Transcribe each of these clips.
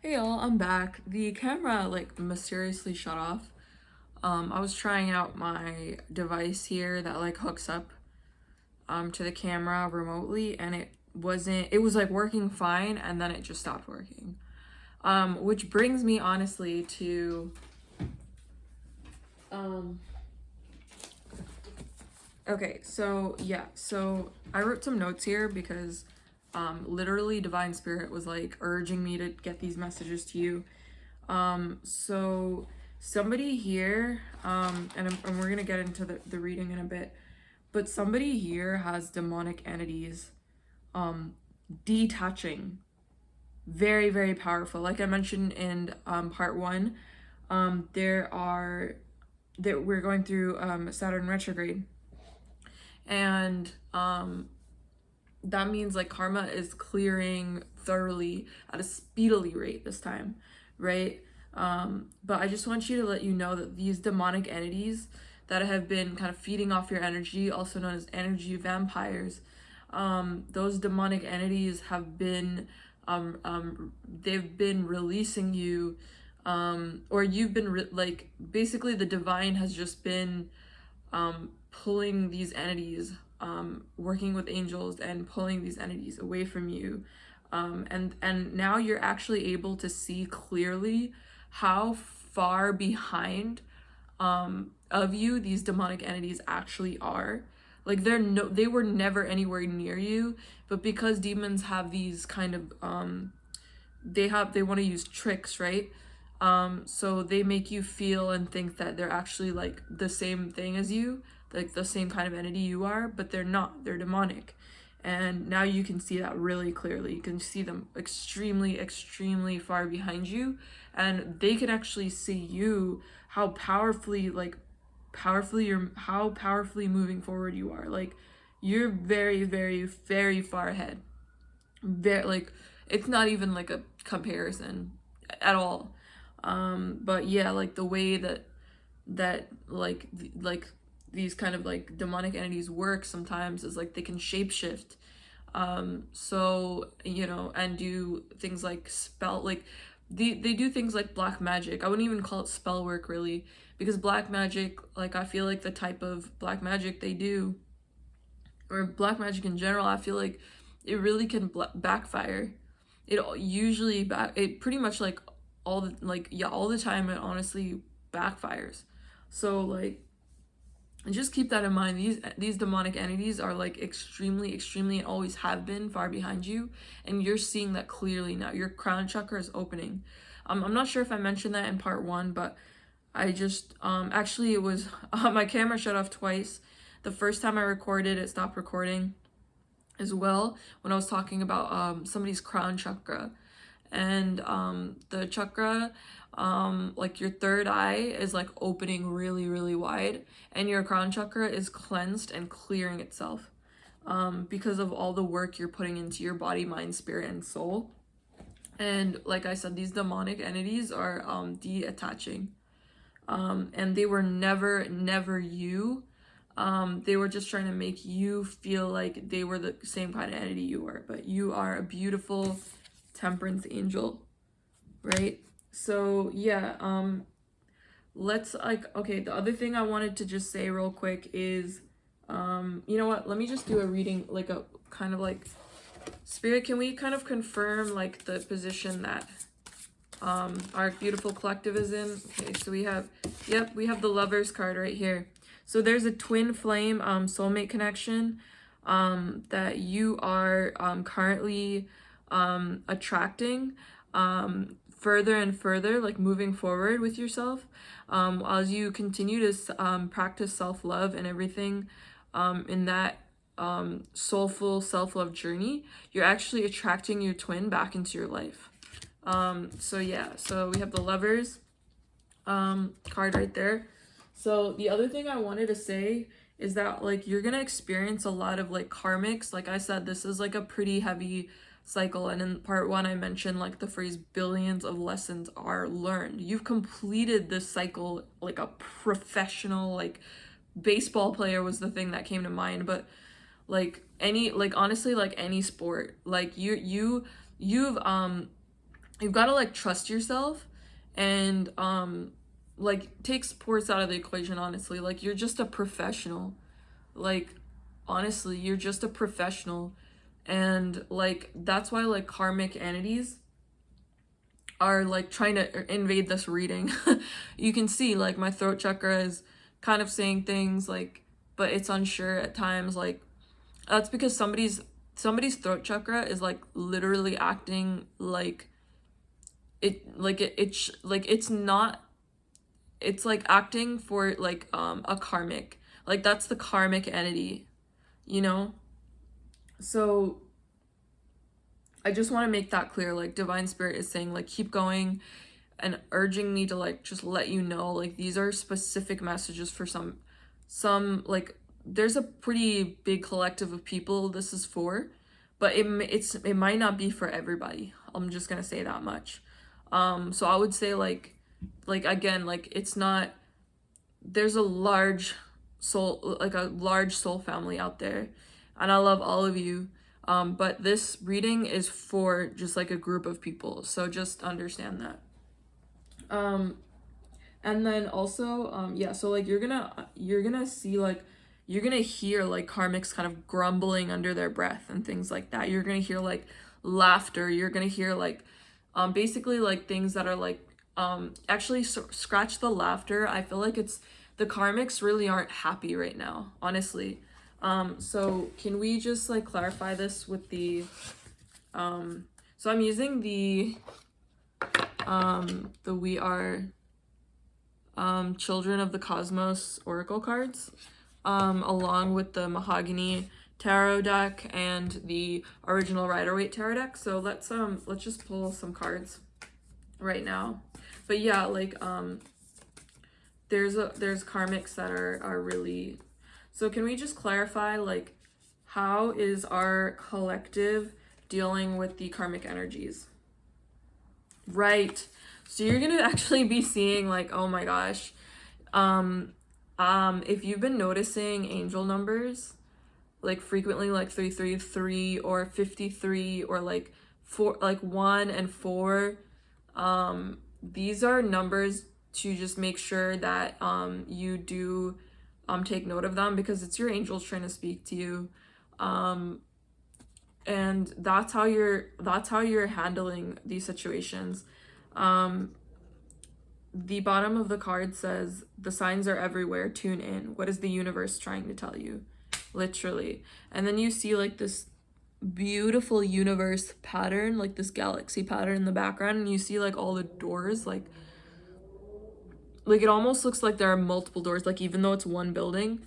Hey y'all, I'm back. The camera like mysteriously shut off. I was trying out my device here that like hooks up to the camera remotely, and it was like working fine, and then it just stopped working. Which brings me honestly to um okay, so yeah, so I wrote some notes here because literally Divine Spirit was like urging me to get these messages to you. So somebody here, and we're gonna get into the reading in a bit, but somebody here has demonic entities, um, detaching, very, very powerful. Like I mentioned in part one, there are that we're going through Saturn retrograde, and that means like karma is clearing thoroughly at a speedily rate this time, right? But I just want you to let you know that these demonic entities that have been kind of feeding off your energy, also known as energy vampires, those demonic entities have been, they've been releasing you, or you've been like basically the divine has just been pulling these entities, working with angels and pulling these entities away from you. And now you're actually able to see clearly how far behind of you these demonic entities actually are. Like they were never anywhere near you, but because demons have these kind of they want to use tricks, right? So they make you feel and think that they're actually like the same thing as you, like the same kind of entity you are, but they're not. They're demonic. And now you can see that really clearly. You can see them extremely, extremely far behind you, and they can actually see you how powerfully, how powerfully moving forward you are. Like you're very, very, very far ahead. Very like it's not even like a comparison at all. But yeah, like the way that like these kind of like demonic entities work sometimes is like they can shapeshift. So you know, and do things like spell like they do things like black magic. I wouldn't even call it spell work really, because black magic, like I feel like the type of black magic they do, or black magic in general, I feel like it really can backfire. It pretty much like all the time it honestly backfires. So like just keep that in mind. These demonic entities are like extremely, extremely, and always have been far behind you, and you're seeing that clearly now. Your crown chakra is opening. I'm not sure if I mentioned that in part one, but I just actually it was my camera shut off twice. The first time I recorded, it stopped recording as well when I was talking about somebody's crown chakra. And the chakra, like your third eye is like opening really, really wide, and your crown chakra is cleansed and clearing itself, because of all the work you're putting into your body, mind, spirit, and soul. And like I said, these demonic entities are detaching, and they were never, never you. They were just trying to make you feel like they were the same kind of entity you were, but you are a beautiful temperance angel, right? So yeah, let's like okay, the other thing I wanted to just say real quick is you know what, let me just do a reading, like a kind of like spirit, can we kind of confirm like the position that our beautiful collective is in? Okay, so we have, yep, we have the Lovers card right here. So there's a twin flame soulmate connection that you are currently attracting further and further, like moving forward with yourself, as you continue to practice self-love and everything, in that soulful self-love journey. You're actually attracting your twin back into your life. So yeah, so we have the Lovers card right there. So the other thing I wanted to say is that like you're gonna experience a lot of like karmics. Like I said, this is like a pretty heavy cycle, and in part one I mentioned like the phrase billions of lessons are learned. You've completed this cycle like a professional, like baseball player was the thing that came to mind, but like honestly, like any sport, like you've you've got to like trust yourself, and like take sports out of the equation. Honestly, like you're just a professional. Like honestly, you're just a professional, and like that's why like karmic entities are like trying to invade this reading. You can see like my throat chakra is kind of saying things like, but it's unsure at times. Like that's because somebody's throat chakra is like literally acting like like it's not, it's like acting for like a karmic, like that's the karmic entity, you know. So I just want to make that clear. Like divine spirit is saying like keep going, and urging me to like just let you know like these are specific messages for some like there's a pretty big collective of people this is for, but it might not be for everybody. I'm just gonna say that much. So I would say like again, like it's not, there's a large soul, like a large soul family out there, and I love all of you. But this reading is for just like a group of people, so just understand that. um and then also yeah, so like you're gonna see like you're gonna hear like karmics kind of grumbling under their breath and things like that. You're gonna hear like laughter, you're gonna hear like basically like things that are like actually scratch the laughter. I feel like it's the karmics really aren't happy right now, honestly. So can we just like clarify this with the so I'm using the We Are Children of the Cosmos oracle cards, along with the mahogany tarot deck and the original Rider-Waite tarot deck. So let's just pull some cards right now. But yeah, like there's karmics that are really, so can we just clarify like how is our collective dealing with the karmic energies? Right. So you're gonna actually be seeing like, oh my gosh, if you've been noticing angel numbers like frequently, like 333 or 53 or like 4, like 1 and 4, these are numbers to just make sure that you do take note of them, because it's your angels trying to speak to you. And that's how you're handling these situations. The bottom of the card says, the signs are everywhere, tune in. What is the universe trying to tell you? Literally. And then you see like this beautiful universe pattern, like this galaxy pattern in the background, and you see like all the doors, like it almost looks like there are multiple doors, like even though it's one building.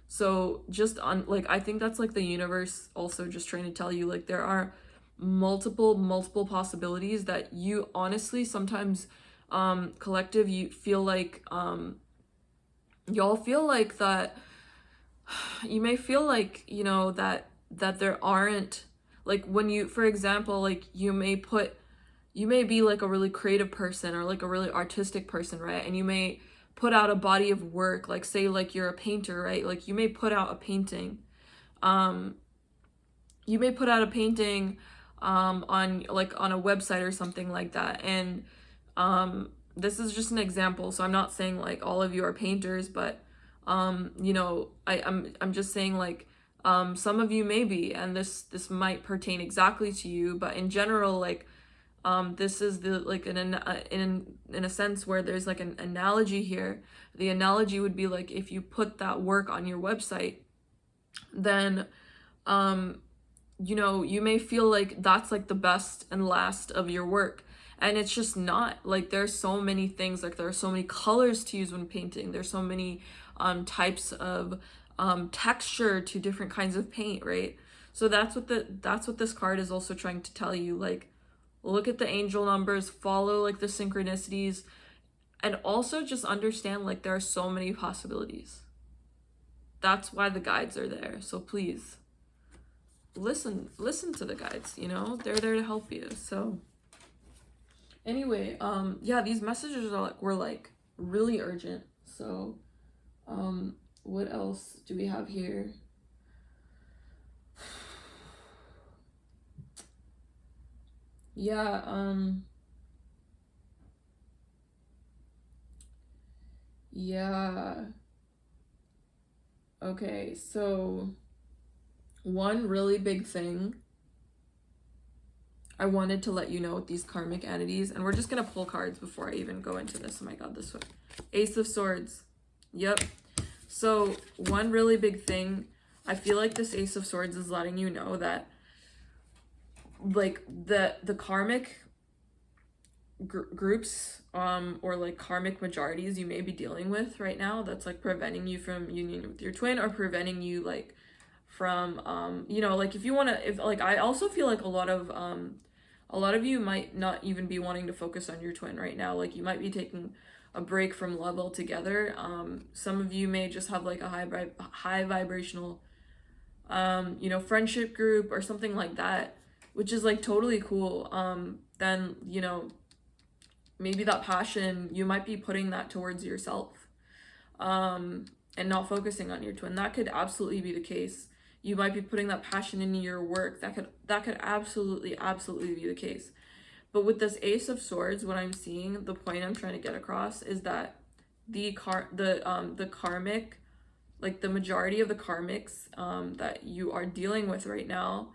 So just on like, I think that's like the universe also just trying to tell you like there are multiple possibilities that you honestly sometimes collective, you feel like y'all feel like that you may feel like, you know, that there aren't, like when you, for example, like you may be like a really creative person or like a really artistic person, right? And you may put out a body of work, like say like you're a painter, right? Like you may put out a painting. You may put out a painting on like on a website or something like that. And this is just an example, so I'm not saying like all of you are painters, but you know, I'm just saying like some of you may be, and this might pertain exactly to you, but in general, like this is the like in a sense where there's like an analogy here. The analogy would be like if you put that work on your website, then you know, you may feel like that's like the best and last of your work, and it's just not. Like there's so many things, like there are so many colors to use when painting, there's so many types of texture to different kinds of paint, right? So that's what this card is also trying to tell you. Like look at the angel numbers, follow like the synchronicities, and also just understand like there are so many possibilities. That's why the guides are there. So please listen to the guides, you know, they're there to help you. So anyway, yeah, these messages are like, were like really urgent. So what else do we have here? Yeah, Yeah. Okay, so one really big thing I wanted to let you know with these karmic entities, and we're just gonna pull cards before I even go into this. Oh my god, this one. Ace of Swords. Yep. So one really big thing, I feel like this Ace of Swords is letting you know that like the karmic groups or like karmic majorities you may be dealing with right now that's like preventing you from union with your twin, or preventing you like from you know, like if you want to, if like I also feel like a lot of you might not even be wanting to focus on your twin right now. Like you might be taking a break from love altogether. Some of you may just have like a high vibrational you know, friendship group or something like that, which is like totally cool. Then, you know, maybe that passion, you might be putting that towards yourself, and not focusing on your twin. That could absolutely be the case. You might be putting that passion into your work. That could absolutely be the case. But with this Ace of Swords, what I'm seeing, the point I'm trying to get across is that the karmic, like the majority of the karmics that you are dealing with right now,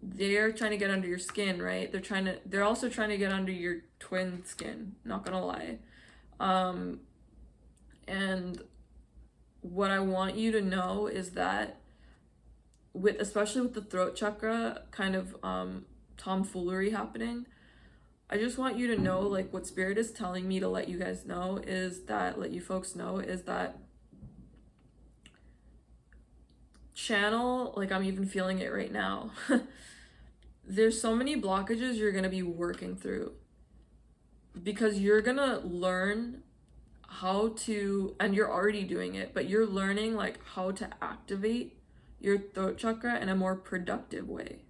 they're trying to get under your skin, right? They're also trying to get under your twin skin, not gonna lie. And what I want you to know is that especially with the throat chakra kind of tomfoolery happening, I just want you to know, like, what Spirit is telling me to let you guys know is that, let you folks know, is that channel, like I'm even feeling it right now. There's so many blockages you're gonna be working through, because you're gonna learn how to, and you're already doing it, but you're learning like how to activate your throat chakra in a more productive way.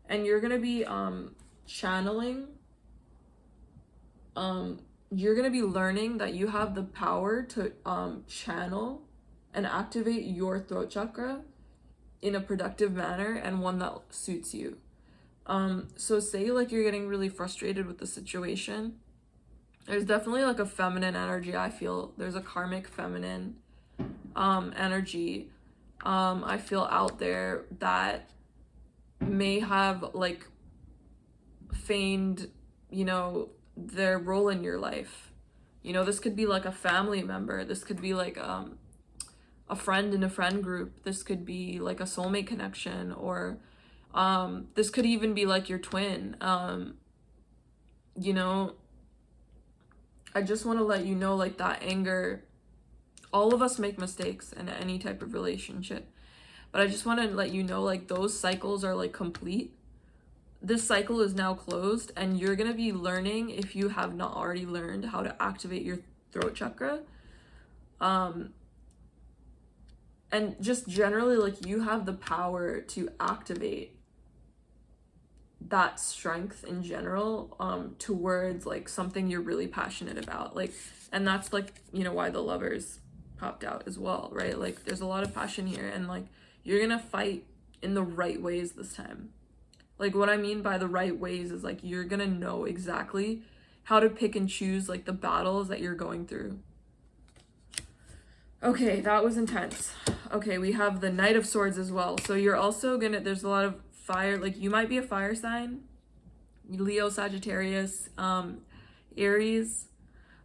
And you're gonna be channeling, you're gonna be learning that you have the power to channel and activate your throat chakra in a productive manner and one that suits you. So say like you're getting really frustrated with the situation. There's definitely like a feminine energy, I feel. There's a karmic feminine energy I feel out there that may have like feigned, you know, their role in your life. You know, this could be like a family member. This could be like a friend in a friend group. This could be like a soulmate connection, or this could even be like your twin. You know, I just want to let you know, like, that anger, all of us make mistakes in any type of relationship, but I just want to let you know, like, those cycles are like complete. This cycle is now closed, and you're gonna be learning, if you have not already learned, how to activate your throat chakra. And just generally, like, you have the power to activate that strength in general towards like something you're really passionate about, like, and that's like, you know, why the Lovers popped out as well, right? Like there's a lot of passion here, and like you're gonna fight in the right ways this time. Like what I mean by the right ways is like you're gonna know exactly how to pick and choose like the battles that you're going through. Okay, that was intense. Okay, we have the Knight of Swords as well. So you're also gonna, there's a lot of fire, like you might be a fire sign, Leo, Sagittarius, Aries.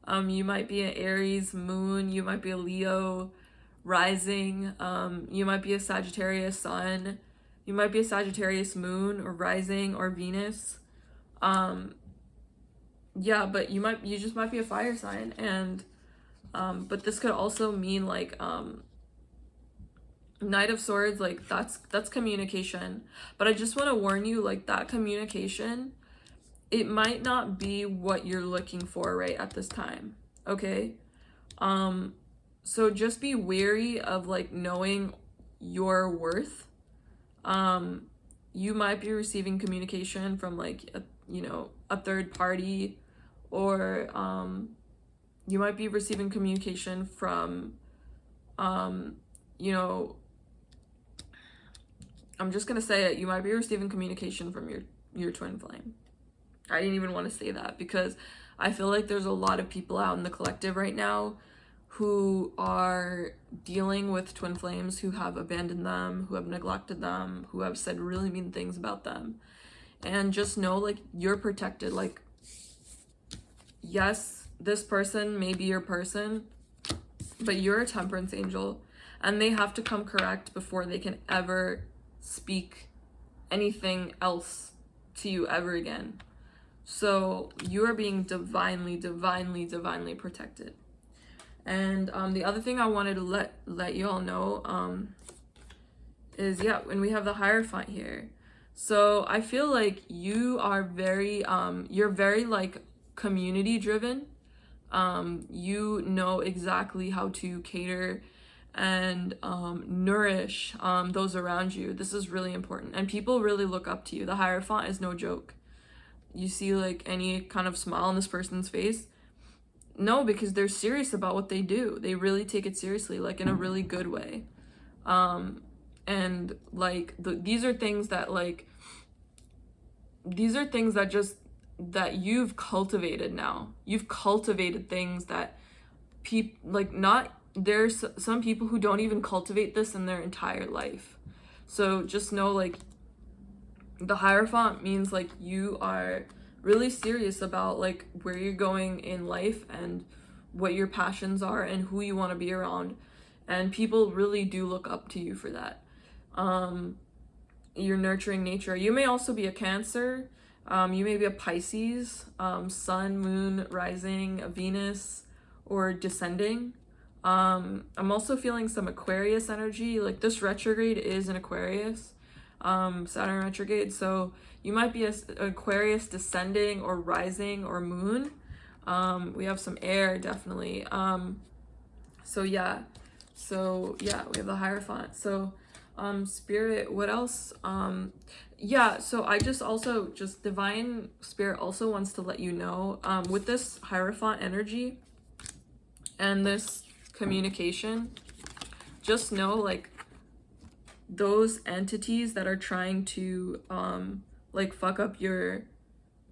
You might be an Aries moon, you might be a Leo rising, you might be a Sagittarius sun, you might be a Sagittarius moon or rising or Venus. Yeah, but you just might be a fire sign, and but this could also mean like Knight of Swords, like that's communication. But I just want to warn you, like that communication, it might not be what you're looking for right at this time. Okay? So just be wary of like knowing your worth. You might be receiving communication from like a third party, or you might be receiving communication from I'm just gonna say it, you might be receiving communication from your twin flame. I didn't even want to say that because I feel like there's a lot of people out in the collective right now who are dealing with twin flames who have abandoned them, who have neglected them, who have said really mean things about them. And just know, like, you're protected. Like, yes, this person may be your person, but you're a temperance angel, and they have to come correct before they can ever speak anything else to you ever again. So you are being divinely, divinely, divinely protected. And the other thing I wanted to let you all know is, yeah, when we have the Hierophant here. So I feel like you are very, you're very like community driven. You know exactly how to cater and nourish those around you. This is really important, and people really look up to you. The Hierophant is no joke. You see like any kind of smile on this person's face, no, because they're serious about what they do. They really take it seriously, like in a really good way. And like these are things that just that you've cultivated. Now you've cultivated things that there's some people who don't even cultivate this in their entire life. So just know, like, the Hierophant means like you are really serious about like where you're going in life and what your passions are and who you want to be around, and people really do look up to you for that. You're nurturing nature. You may also be a Cancer. You may be a Pisces, Sun, Moon, Rising, a Venus, or Descending. I'm also feeling some Aquarius energy. Like, this retrograde is in Aquarius, Saturn retrograde. So you might be an Aquarius Descending or Rising or Moon. We have some air, definitely. So yeah, we have the Hierophant. So Spirit, what else? So I just Divine Spirit also wants to let you know, with this Hierophant energy and this communication, just know, like, those entities that are trying to like fuck up your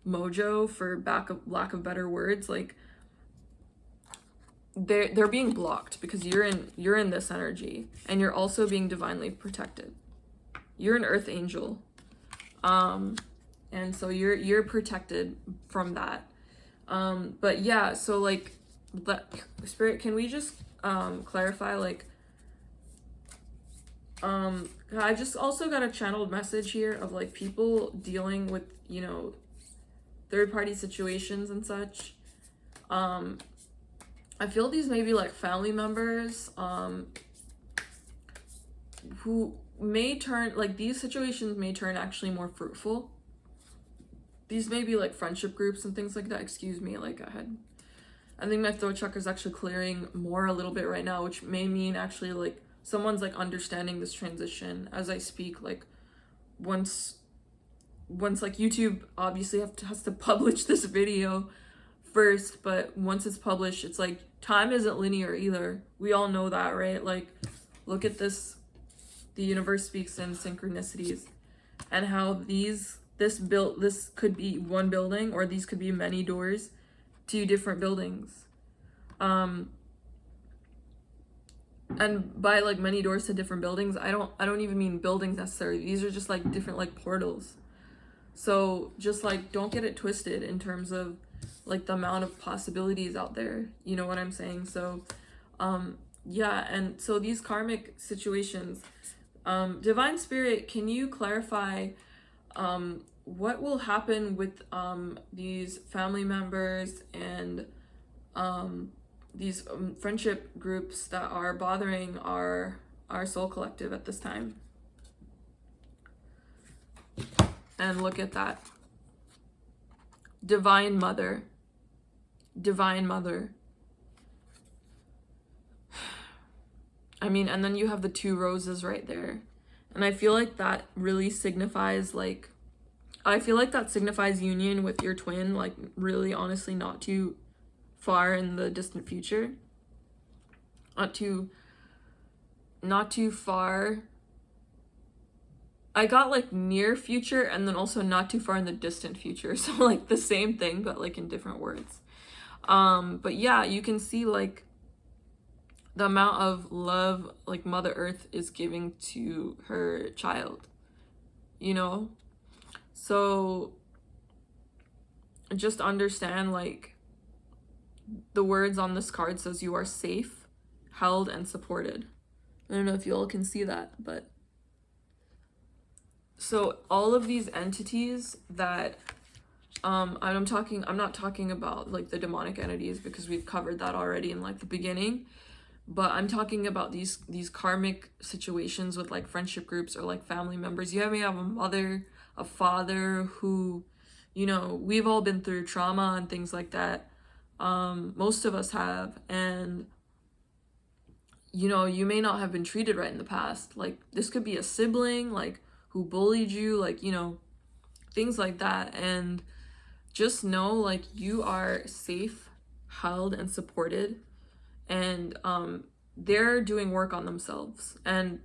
mojo, for lack of better words, like, they're being blocked because you're in this energy, and you're also being divinely protected. You're an earth angel, and so you're protected from that. But yeah, so like, Spirit, can we just clarify, like, I just also got a channeled message here of like people dealing with, you know, third-party situations and such. I feel these may be like family members who may turn, like, these situations may turn actually more fruitful. These may be like friendship groups and things like that. Excuse me, like, I think my throat chakra is actually clearing more a little bit right now, which may mean actually like someone's like understanding this transition as I speak. Like, once like YouTube obviously has to publish this video first, but once it's published, it's like time isn't linear either. We all know that, right? Like, look at this. The universe speaks in synchronicities, and how this could be one building, or these could be many doors to different buildings. And by like many doors to different buildings, I don't even mean buildings necessarily. These are just like different like portals. So just like, don't get it twisted in terms of like the amount of possibilities out there. You know what I'm saying? So yeah, and so these karmic situations, Divine Spirit, can you clarify what will happen with these family members and these friendship groups that are bothering our soul collective at this time? And look at that. Divine Mother. Divine Mother. I mean, and then you have the 2 roses right there. And I feel like that really signifies, like, I feel like that signifies union with your twin, like, really, honestly, not too far in the distant future. Not too far. I got, like, near future, and then also not too far in the distant future. So, like, the same thing, but, like, in different words. But yeah, you can see, like, the amount of love like Mother Earth is giving to her child, you know? So just understand, like, the words on this card says you are safe, held, and supported. I don't know if you all can see that, but so all of these entities that I'm not talking about like the demonic entities, because we've covered that already in like the beginning, but I'm talking about these karmic situations with like friendship groups or like family members. You may have a mother, a father who, you know, we've all been through trauma and things like that. Most of us have, and you know, you may not have been treated right in the past. Like, this could be a sibling, like, who bullied you, like, you know, things like that. And just know, like, you are safe, held, and supported. And they're doing work on themselves, and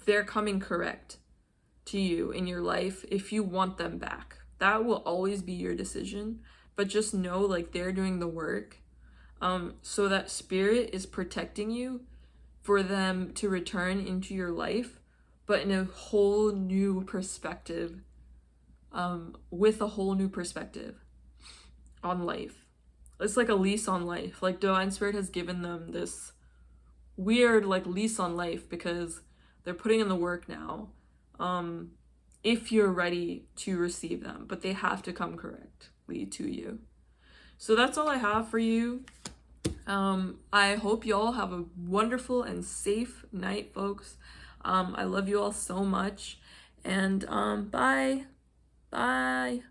they're coming correct to you in your life if you want them back. That will always be your decision. But just know, like, they're doing the work. So that spirit is protecting you for them to return into your life, but in a whole new perspective, with a whole new perspective on life. It's like a lease on life. Like, Divine Spirit has given them this weird like lease on life because they're putting in the work now, if you're ready to receive them, but they have to come correctly to you. So that's all I have for you. I hope you all have a wonderful and safe night, folks. I love you all so much, and bye bye.